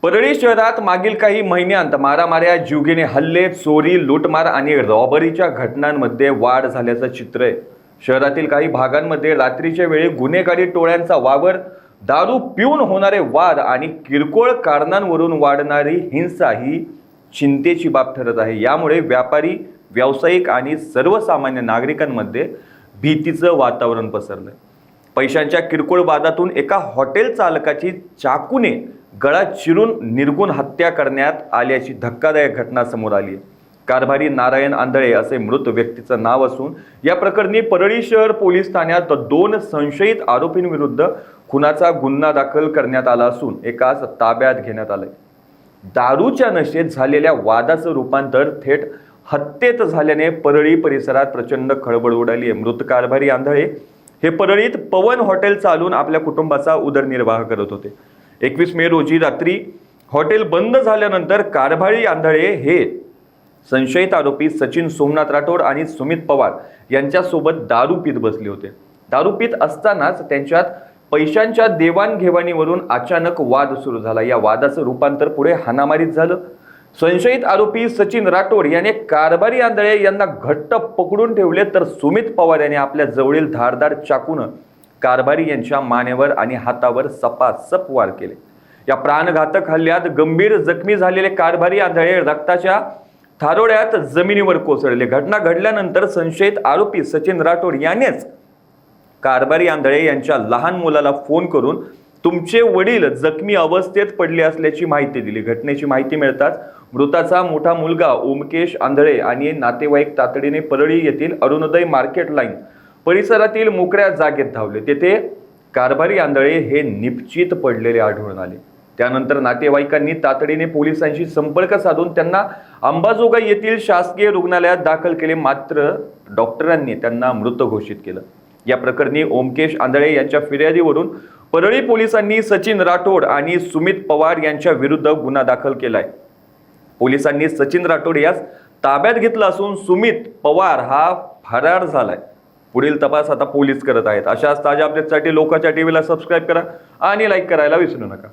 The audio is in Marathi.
परळी शहरात मागील काही महिन्यांत मारामाऱ्या, जीवघेणे हल्ले, चोरी, लूटमार आणि रॉबरीच्या घटनांमध्ये वाढ झाल्याचं चित्र आहे। शहरातील काही भागांमध्ये रात्रीच्या वेळी गुन्हेगारी टोळ्यांचा वावर, दारू पिऊन होणारे वाद आणि किरकोळ कारणांवरून वाढणारी हिंसा ही चिंतेची बाब ठरत आहे। यामुळे व्यापारी, व्यावसायिक आणि सर्वसामान्य नागरिकांमध्ये भीतीचं वातावरण पसरलंय। पैशांच्या किरकोळ वादातून एका हॉटेल चालकाची चाकूने गळा चिरून निर्गुण हत्या करण्यात आल्याची धक्कादायक घटना समोर आली आहे। कारभारी नारायण आंधळे असे मृत व्यक्तीचं नाव असून या प्रकरणी परळी शहर पोलीस ठाण्यात 2 संशयित आरोपींविरुद्ध खुनाचा गुन्हा दाखल करण्यात आला असून एकास ताब्यात घेण्यात आलंय। दारूच्या नशेत झालेल्या वादाचं रूपांतर थेट हत्येत झाल्याने परळी परिसरात प्रचंड खळबळ उडाली आहे। मृत कारभारी आंधळे हे परळीत पवन हॉटेल चालून आपल्या कुटुंबाचा उदरनिर्वाह करत होते। 21 मे रोजी रात्री हॉटेल बंद झाल्यानंतर कारभारी आंधळे हे संशयित आरोपी सचिन सोमनाथ राठोड आणि सुमित पवार यांच्यासोबत दारू पीत बसले होते। दारू पीत असतानाच त्यांच्यात पैशांच्या देवाणघेवाणीवरून अचानक वाद सुरू झाला। या वादाचं रूपांतर पुढे हाणामारीत झालं। संशयित आरोपी सचिन राठोड याने कारभारी आंधळे यांना घट्ट पकडून ठेवले, तर सुमित पवार याने आपल्या जवळील धारदार चाकून कारभारी यांच्या मानेवर आणि हातावर सपासप वार केले। या प्राणघातक हल्ल्यात गंभीर जखमी झालेले कारभारी आंधळे रक्ताच्या थारोळ्यात जमिनीवर कोसळले। घटना घडल्यानंतर संशयित आरोपी सचिन राठोड यानेच कारभारी आंधळे यांच्या लहान मुलाला फोन करून तुमचे वडील जखमी अवस्थेत पडले असल्याची माहिती दिली। घटनेची माहिती मिळताच मृताचा मोठा मुलगा ओमकेश आंधळे आणि नातेवाईक तातडीने परळी येथील अरुणोदय मार्केट लाईन परिसरातील मोकळ्या जागेत धावले। तेथे कारभारी आंधळे हे निपचित पडलेले आढळून आले। त्यानंतर नातेवाईकांनी तातडीने पोलिसांशी संपर्क साधून त्यांना अंबाजोगाई येथील शासकीय रुग्णालयात दाखल केले, मात्र डॉक्टरांनी त्यांना मृत घोषित केलं। या प्रकरणी ओमकेश आंधळे यांच्या फिर्यादीवरून परळी पोलिसांनी सचिन राठोड आणि सुमित पवार यांच्या विरुद्ध गुन्हा दाखल केलाय। पोलिसांनी सचिन राठोड यास ताब्यात घेतलं असून सुमित पवार हा फरार झालाय। पुढील तपास आता पोलीस करत आहेत। अशाच ताज्या अपडेट्ससाठी लोकाच्या टीव्हीला सबस्क्राईब करा आणि लाईक करायला विसरू नका।